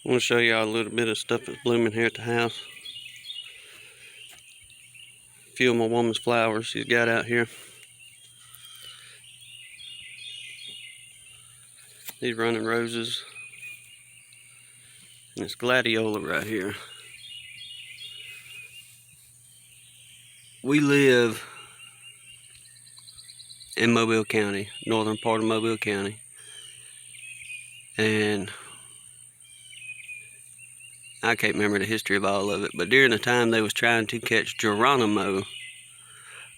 I want to show y'all a little bit of stuff that's blooming here at the house. A few of my woman's flowers she's got out here. These running roses. And this gladiola right here. We live in Mobile County, northern part of Mobile County. And I can't remember the history of all of it, but during the time they was trying to catch Geronimo,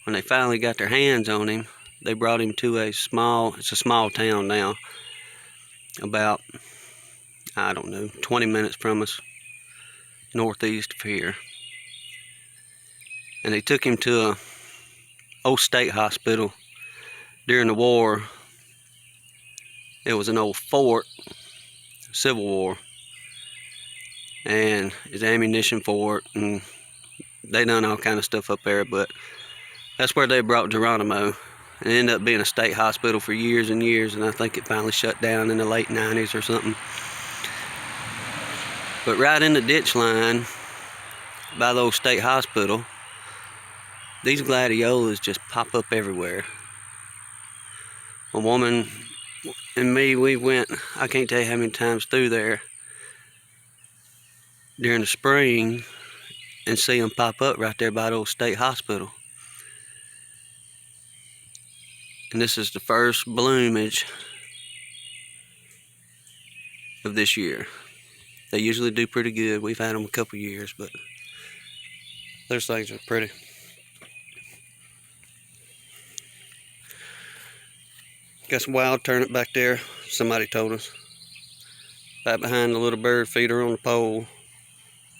when they finally got their hands on him, they brought him to it's a small town now, about, I don't know, 20 minutes from us, northeast of here. And they took him to a old state hospital. During the war, it was an old fort, Civil War, and it's ammunition fort, and they done all kind of stuff up there, but that's where they brought Geronimo. It ended up being a state hospital for years and years, and I think it finally shut down in the late 90s or something. But right in the ditch line by the old state hospital, these gladiolas just pop up everywhere. A woman and me, we went, I can't tell you how many times through there during the spring and see them pop up right there by the old state hospital. And this is the first bloomage of this year. They usually do pretty good. We've had them a couple years, but those things are pretty. Got some wild turnip back there, somebody told us. Back behind the little bird feeder on the pole,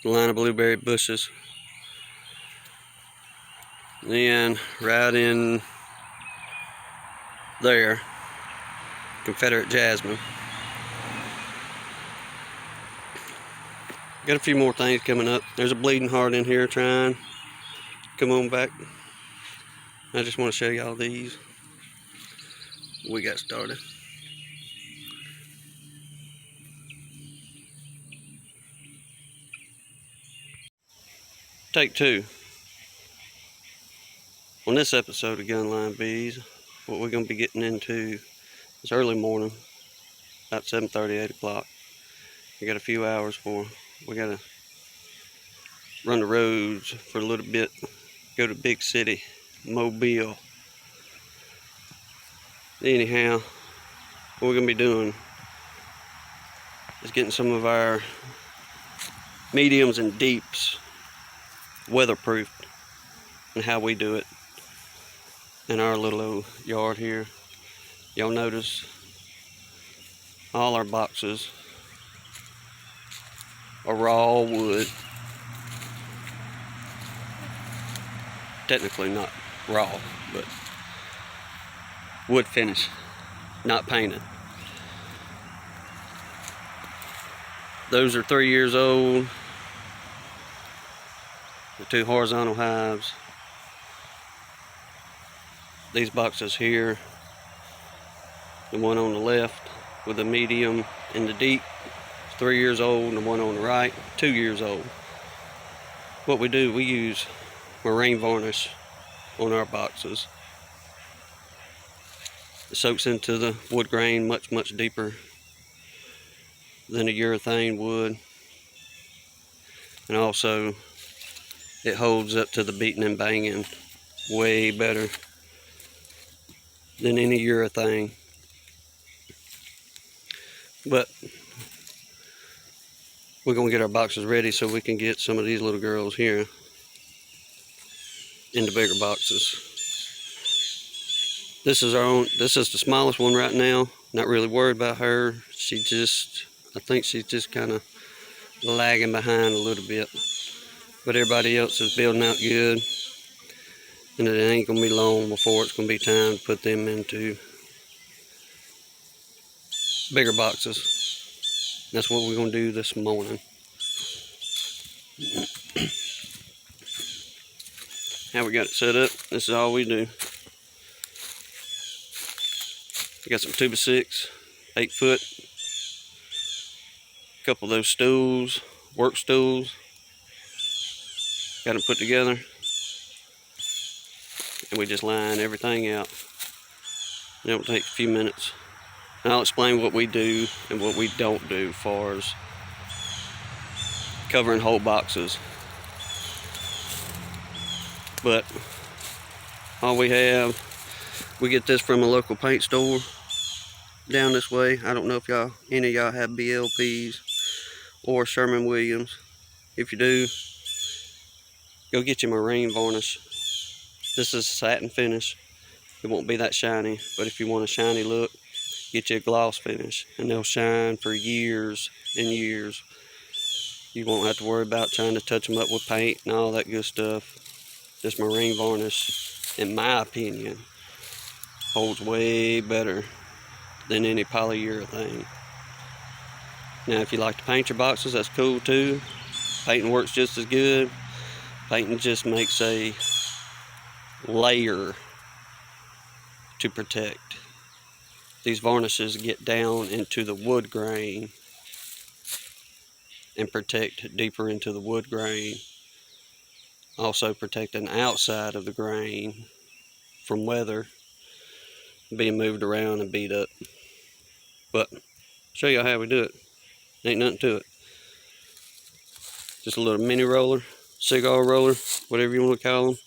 the line of blueberry bushes. Then right in there, Confederate jasmine. Got a few more things coming up. There's a bleeding heart in here trying to come on back. I just want to show y'all these. We got started. Take two. On this episode of Gunline Bees, what we're going to be getting into is early morning, about 7:30, 8 o'clock. We got a few hours for. We got to run the roads for a little bit, go to big city, Mobile. Anyhow, what we're going to be doing is getting some of our mediums and deeps weatherproofed, and how we do it in our little old yard here. Y'all notice all our boxes are raw wood. Technically not raw, but wood finish, not painted. Those are 3 years old. The two horizontal hives. These boxes here, the one on the left with the medium and the deep, 3 years old, and the one on the right, 2 years old. What we do, we use Marine Varnish on our boxes. It soaks into the wood grain much, much deeper than a urethane would. And also, it holds up to the beating and banging way better than any urethane. But we're going to get our boxes ready so we can get some of these little girls here into bigger boxes. This is the smallest one right now. Not really worried about her. I think she's just kind of lagging behind a little bit. But everybody else is building out good. And it ain't going to be long before it's going to be time to put them into bigger boxes. That's what we're going to do this morning. How we got it set up, this is all we do. We got some 2x6, 8 foot couple of those stools, work stools. Got them put together. And we just line everything out. And it'll take a few minutes. And I'll explain what we do and what we don't do as far as covering whole boxes. But all we have, we get this from a local paint store down this way. I don't know if any of y'all have BLPs or Sherman-Williams. If you do, go get your Marine Varnish. This is a satin finish. It won't be that shiny, but if you want a shiny look, get you a gloss finish, and they'll shine for years and years. You won't have to worry about trying to touch them up with paint and all that good stuff. This Marine Varnish, in my opinion, holds way better than any polyurethane. Now, if you like to paint your boxes, that's cool too. Painting works just as good. Painting just makes a layer to protect. These varnishes get down into the wood grain and protect deeper into the wood grain. Also protecting the outside of the grain from weather being moved around and beat up. But show you how we do it. Ain't nothing to it. Just a little mini roller, cigar roller, whatever you want to call them.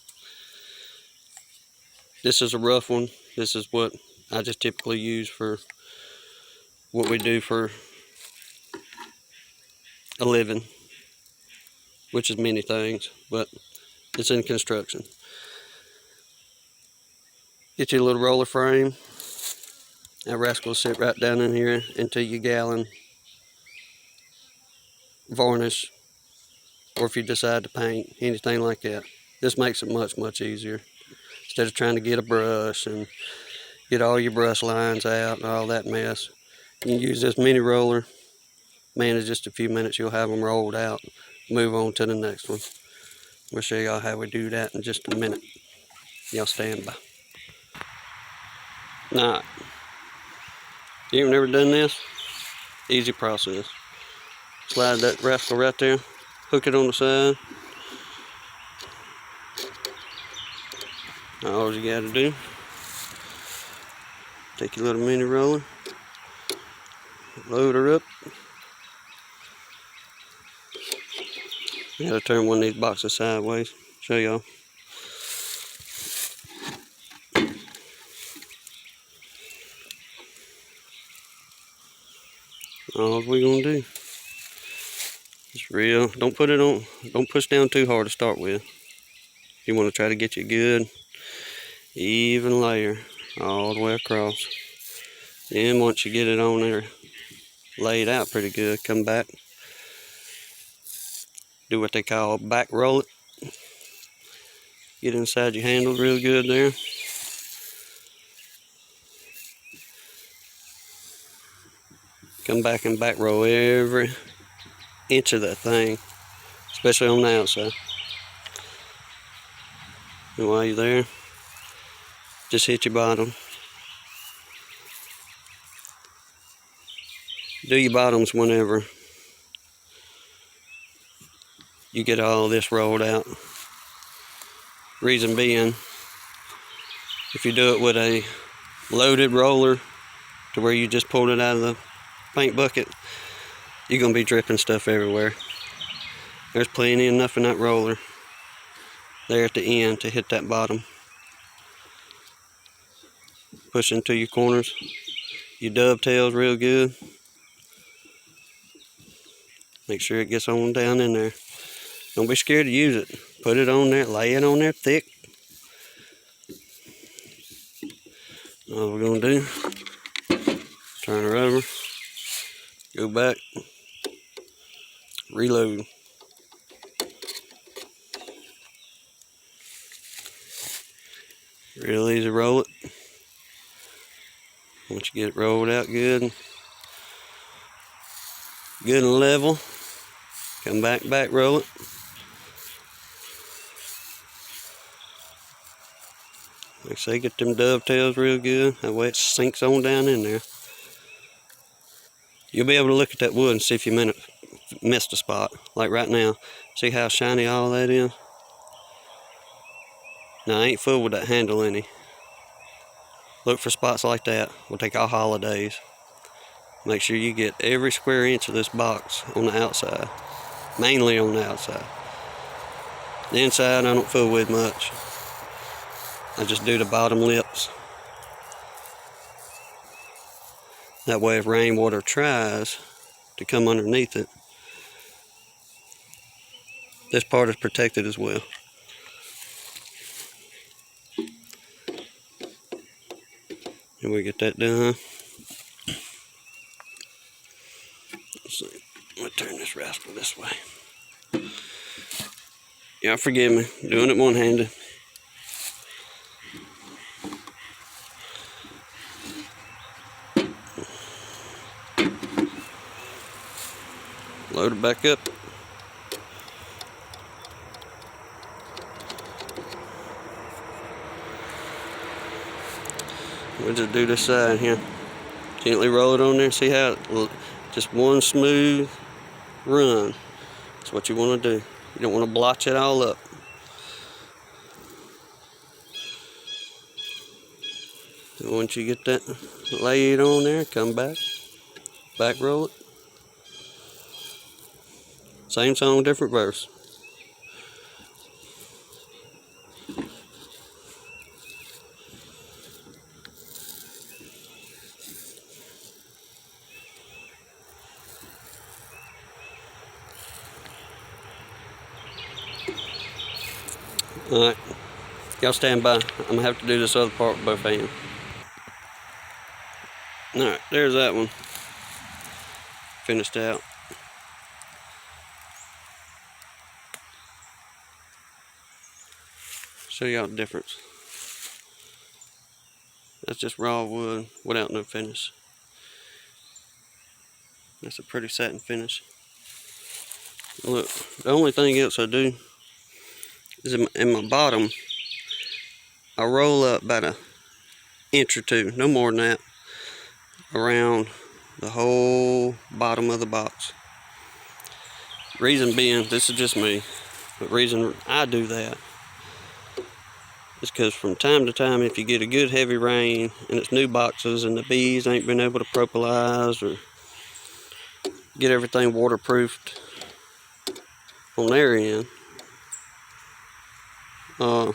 This is a rough one. This is what I just typically use for what we do for a living, which is many things, but it's in construction. Get you a little roller frame. That rascal will sit right down in here into your gallon varnish, or if you decide to paint, anything like that. This makes it much, much easier. Instead of trying to get a brush and get all your brush lines out and all that mess, you can use this mini roller. Man, in just a few minutes you'll have them rolled out. Move on to the next one. We'll show y'all how we do that in just a minute. Y'all stand by. Now, you've never done this? Easy process. Slide that rascal right there. Hook it on the side. Now all you gotta do, take your little mini roller, load her up. You gotta turn one of these boxes sideways. Show y'all. All we gonna do, it's real. Don't put it on. Don't push down too hard to start with. You want to try to get you a good, even layer all the way across. Then once you get it on there, laid out pretty good, come back, do what they call back roll it. Get inside your handle real good there. Come back and back roll every inch of that thing, especially on the outside. And while you're there, just hit your bottom. Do your bottoms whenever you get all this rolled out. Reason being, if you do it with a loaded roller to where you just pulled it out of the paint bucket, you're going to be dripping stuff everywhere. There's plenty enough in that roller there at the end to hit that bottom. Push into your corners. Your dovetails real good. Make sure it gets on down in there. Don't be scared to use it. Put it on there, lay it on there thick. All we're going to do, turn her over, go back, reload. Real easy roll it. Once you get it rolled out good and level, come back roll it. Like I say, get them dovetails real good. That way it sinks on down in there. You'll be able to look at that wood and see if you missed a spot. Like right now, see how shiny all that is? Now I ain't fooled with that handle any. Look for spots like that. We'll take our holidays. Make sure you get every square inch of this box on the outside. Mainly on the outside. The inside I don't fool with much. I just do the bottom lips. That way if rainwater tries to come underneath it, this part is protected as well. And we get that done. Let's see. I'm gonna turn this rascal this way. Y'all forgive me, doing it one-handed. Load it back up. We'll just do this side here. Gently roll it on there. See how just one smooth run. That's what you want to do. You don't want to blotch it all up. And once you get that laid on there, come back roll it. Same song, different verse. Alright, y'all stand by. I'm going to have to do this other part with both hands. Alright, there's that one. Finished out. Show y'all the difference. That's just raw wood without no finish. That's a pretty satin finish. Look, the only thing else I do is in my bottom, I roll up about an inch or two, no more than that, around the whole bottom of the box. Reason being, this is just me, but reason I do that is because from time to time, if you get a good heavy rain and it's new boxes and the bees ain't been able to propolize or get everything waterproofed on their end, I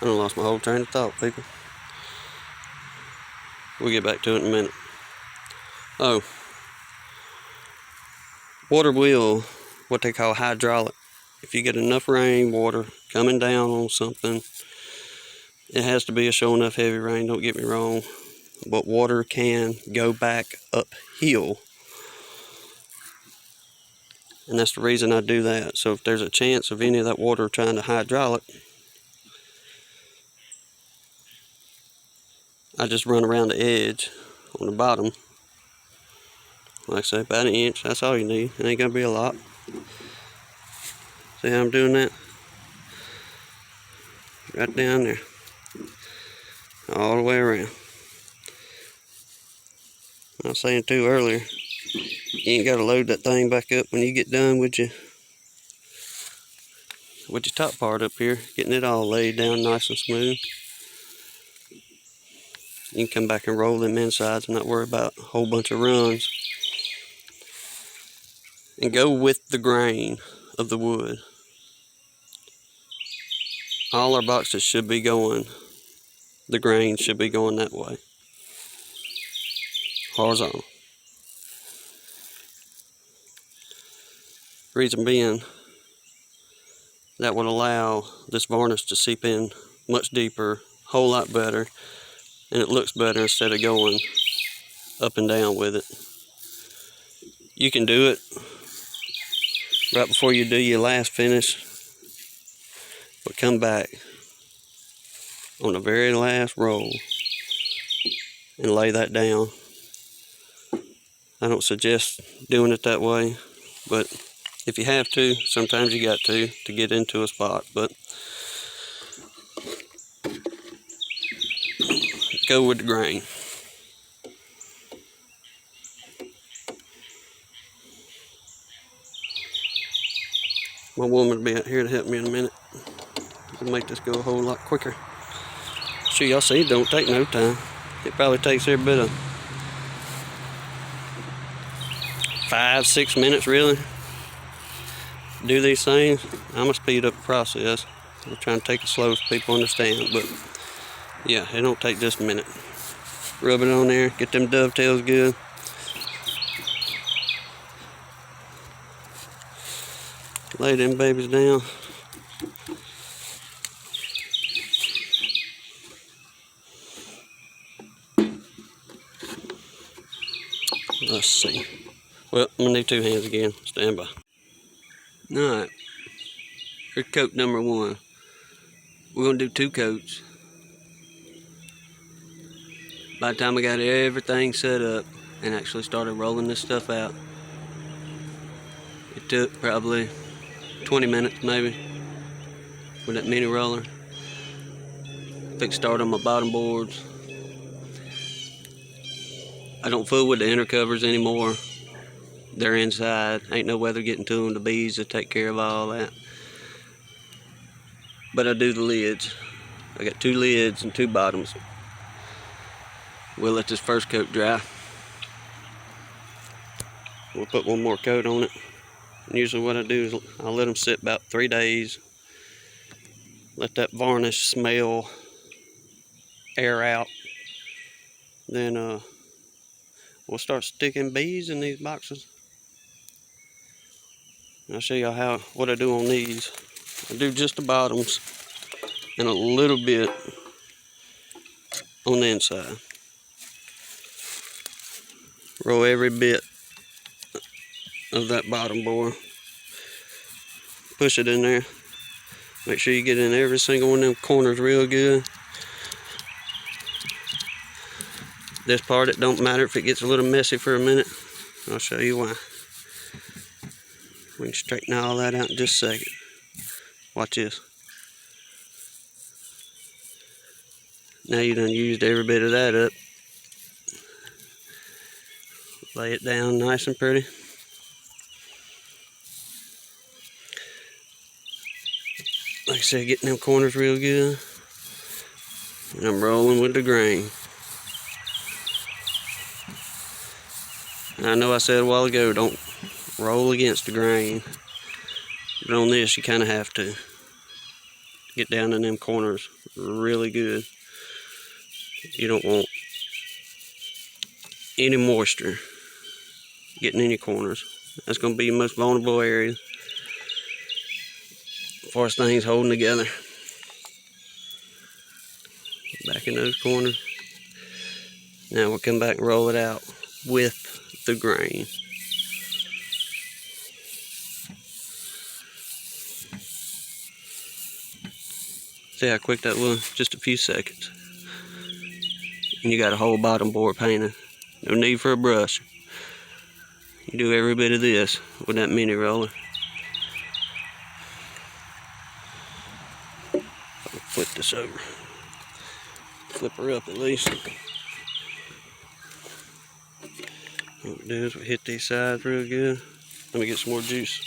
done lost my whole train of thought, people. We'll get back to it in a minute. Oh, water wheel, what they call hydraulic. If you get enough rain water coming down on something, it has to be a show enough heavy rain, don't get me wrong, but water can go back uphill. And that's the reason I do that. So if there's a chance of any of that water trying to hydraulic, I just run around the edge on the bottom. Like I say, about an inch, that's all you need. It ain't gonna be a lot. See how I'm doing that? Right down there. All the way around. I was saying too earlier, you ain't gotta load that thing back up when you get done with your top part up here, getting it all laid down nice and smooth. You can come back and roll them insides and not worry about a whole bunch of runs. And go with the grain of the wood. All our boxes should be going, the grain should be going that way. Horizontal. Reason being, that would allow this varnish to seep in much deeper, a whole lot better, and it looks better instead of going up and down with it. You can do it right before you do your last finish, but come back on the very last roll and lay that down. I don't suggest doing it that way, but if you have to, sometimes you got to get into a spot, but go with the grain. My woman will be out here to help me in a minute. It'll make this go a whole lot quicker. So y'all see, it don't take no time. It probably takes every bit of 5-6 minutes really. Do these things. I'm gonna speed up the process. I'm trying to take it slow so people understand, but yeah, it don't take just a minute. Rub it on there, get them dovetails good. Lay them babies down. Let's see. Well, I'm gonna need 2 hands again. Stand by. Alright. Here's coat number 1. We're gonna do 2 coats. By the time I got everything set up and actually started rolling this stuff out, it took probably 20 minutes maybe with that mini roller. Fix start on my bottom boards. I don't fool with the inner covers anymore. They're inside. Ain't no weather getting to them. The bees will take care of all that. But I do the lids. I got 2 lids and 2 bottoms. We'll let this first coat dry. We'll put 1 more coat on it. And usually what I do is I'll let them sit about 3 days. Let that varnish smell air out. Then we'll start sticking bees in these boxes. And I'll show y'all what I do on these. I do just the bottoms and a little bit on the inside. Roll every bit of that bottom board. Push it in there. Make sure you get in every single one of them corners real good. This part, it don't matter if it gets a little messy for a minute. I'll show you why. We can straighten all that out in just a second. Watch this. Now you done used every bit of that up. Lay it down nice and pretty. Like I said, getting them corners real good. And I'm rolling with the grain. And I know I said a while ago, don't roll against the grain. But on this, you kind of have to get down in them corners really good. You don't want any moisture getting in your corners. That's going to be your most vulnerable area as far as things holding together. Back in those corners. Now we'll come back and roll it out with the grain. See how quick that was? Just a few seconds. And you got a whole bottom board painted. No need for a brush. You do every bit of this with that mini roller. I'll flip this over. Flip her up at least. What we do is we hit these sides real good. Let me get some more juice.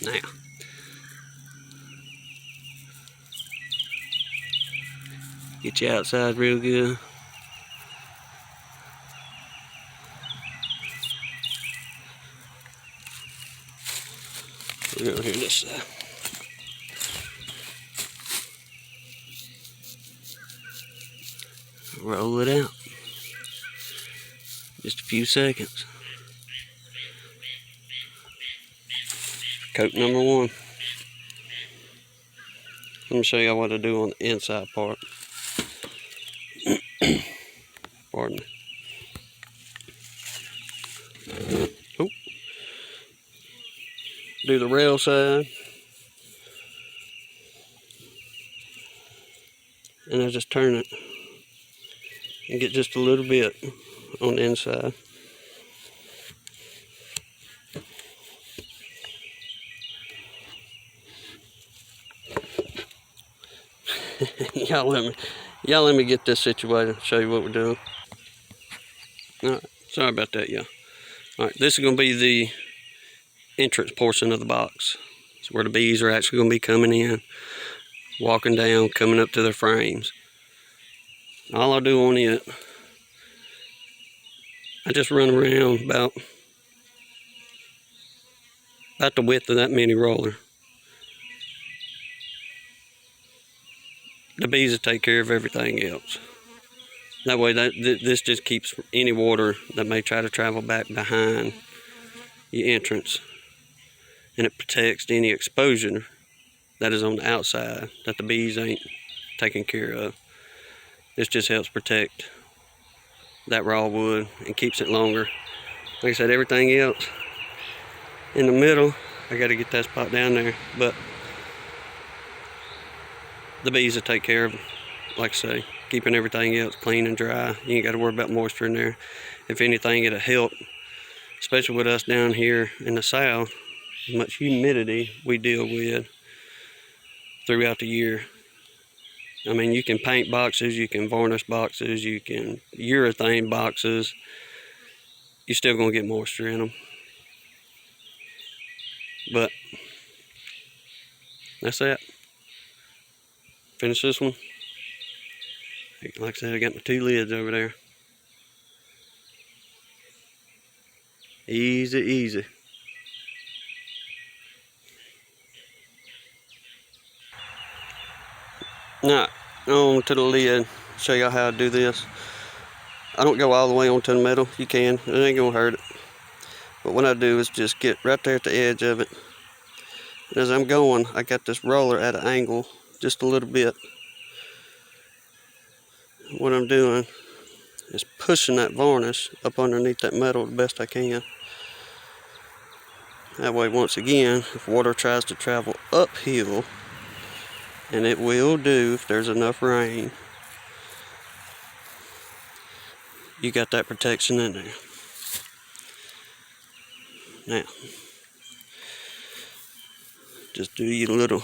Now, get you outside real good. We're over here this side. Roll it out. Just a few seconds. Coat number 1. Let me show y'all what I do on the inside part. Pardon me. Oh. Do the rail side. And I just turn it and get just a little bit on the inside. Y'all let me get this situated. Show you what we're doing. Alright, sorry about that, yeah. Alright, this is going to be the entrance portion of the box. It's where the bees are actually going to be coming in, walking down, coming up to their frames. All I do on it, I just run around about the width of that mini roller. The bees will take care of everything else. That way, this just keeps any water that may try to travel back behind your entrance, and it protects any exposure that is on the outside that the bees ain't taking care of. This just helps protect that raw wood and keeps it longer. Like I said, everything else in the middle, I got to get that spot down there, but the bees will take care of it. Like I say, keeping everything else clean and dry. You ain't got to worry about moisture in there. If anything, it'll help, especially with us down here in the south, as much humidity we deal with throughout the year. I mean, you can paint boxes, you can varnish boxes, you can urethane boxes. You're still going to get moisture in them. But that's it. Finish this one. Like I said, I got my 2 lids over there. Easy, easy. Now, on to the lid. Show y'all how to do this. I don't go all the way onto the metal. You can. It ain't gonna hurt it. But what I do is just get right there at the edge of it. And as I'm going, I got this roller at an angle, just a little bit. What I'm doing is pushing that varnish up underneath that metal the best I can. That way, once again, if water tries to travel uphill, and it will do if there's enough rain, you got that protection in there. Now, just do your little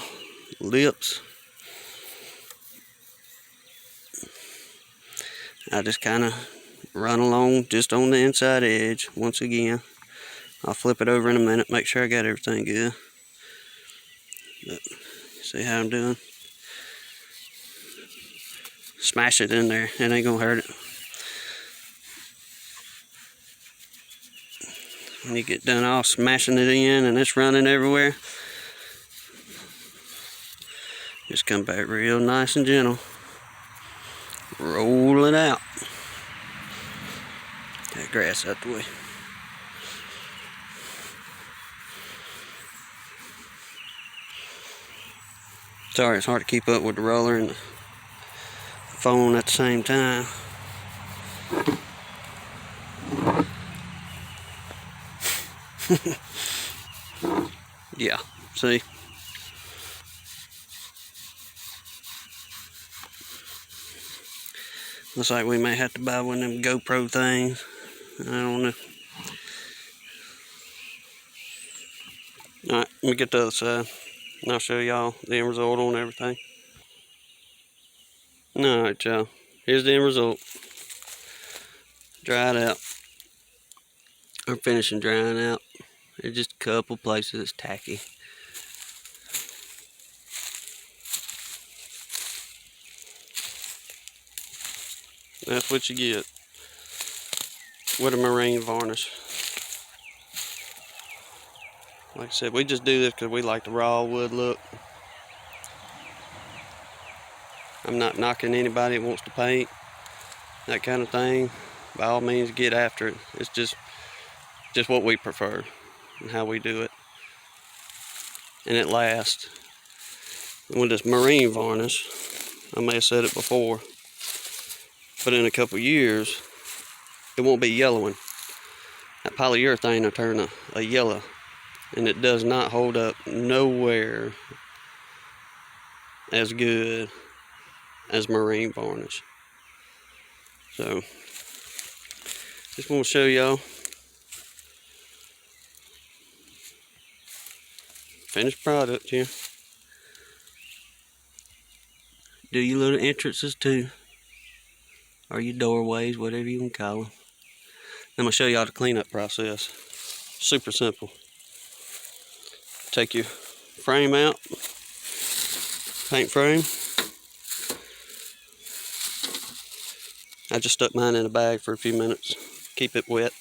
lips. I just kind of run along just on the inside edge. Once again, I'll flip it over in a minute, make sure I got everything good. But see how I'm doing? Smash it in there, it ain't gonna hurt it. When you get done all smashing it in and it's running everywhere, just come back real nice and gentle. Roll it out. That grass out the way. Sorry, it's hard to keep up with the roller and the phone at the same time. Yeah, see? Looks like we may have to buy one of them GoPro things. I don't know. Alright, let me get the other side, and I'll show y'all the end result on everything. Alright, y'all. Here's the end result. Dried out. I'm finishing drying out. There's just a couple places it's tacky. That's what you get with a marine varnish. Like I said, we just do this because we like the raw wood look. I'm not knocking anybody that wants to paint, that kind of thing. By all means, get after it. It's just what we prefer and how we do it. And it lasts. And with this marine varnish, I may have said it before, but in a couple years, it won't be yellowing. That polyurethane will turn a yellow, and it does not hold up nowhere as good as marine varnish. So, just want to show y'all finished product here. Do your little entrances too, or your doorways, whatever you can call them. I'm gonna show y'all the cleanup process. Super simple. Take your frame out, paint frame. I just stuck mine in a bag for a few minutes, keep it wet.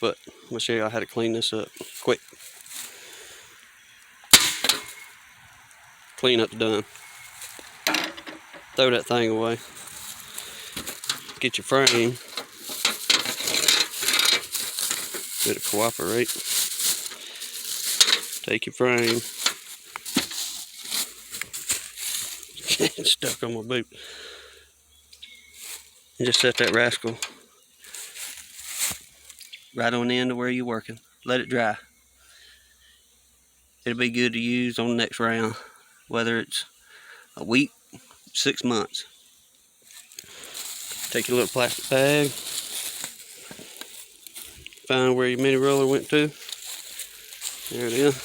But I'm gonna show y'all how to clean this up quick. Cleanup's done. Throw that thing away. Get your frame. It'll cooperate. Take your frame. It's stuck on my boot. And just set that rascal right on the end of where you're working. Let it dry. It'll be good to use on the next round, whether it's a week, 6 months. Take your little plastic bag. Find where your mini roller went to. There it is.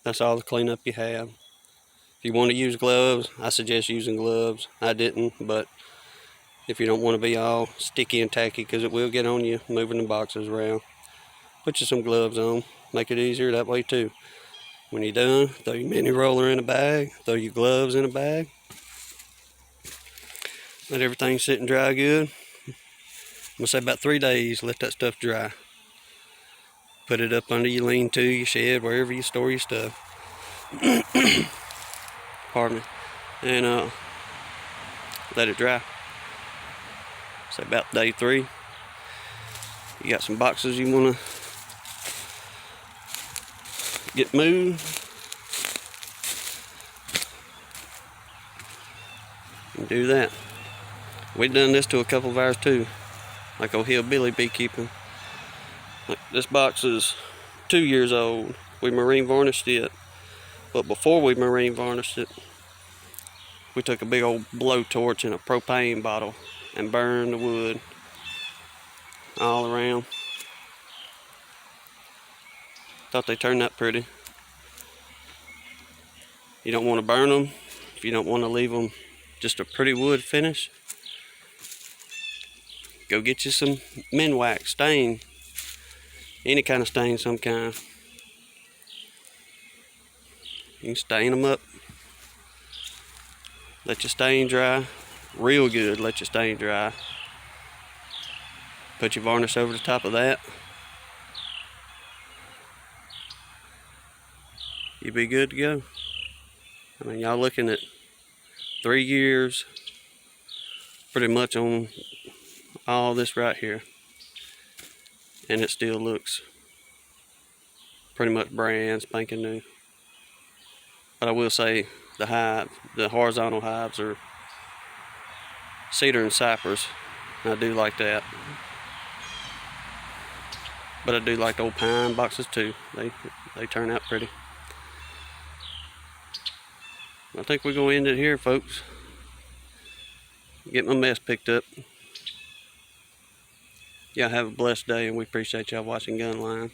That's all the cleanup you have. If you want to use gloves, I suggest using gloves. I didn't, but if you don't want to be all sticky and tacky, because it will get on you moving the boxes around, put you some gloves on. Make it easier that way too. When you're done, throw your mini roller in a bag, throw your gloves in a bag. Let everything sit and dry good. I'm gonna say about 3 days, let that stuff dry. Put it up under your lean-to, your shed, wherever you store your stuff. Pardon me. And let it dry. Say about day 3. You got some boxes you wanna get moved. And do that. We've done this to a couple of ours too, like old hillbilly beekeeping. Like this box is 2 years old. We marine varnished it, but before we marine varnished it, we took a big old blowtorch in a propane bottle and burned the wood all around. Thought they turned out pretty. You don't want to burn them if you don't want to leave them just a pretty wood finish. Go get you some Minwax stain, any kind of stain, some kind. You can stain them up. Let your stain dry real good. Let your stain dry. Put your varnish over the top of that. You'll be good to go. I mean, y'all looking at 3 years pretty much on all this right here, and it still looks pretty much brand spanking new. But I will say the horizontal hives are cedar and cypress. I do like that, but I do like the old pine boxes too. They turn out pretty. I think we're gonna end it here, folks. Get my mess picked up. Y'all have a blessed day, and we appreciate y'all watching Gunline.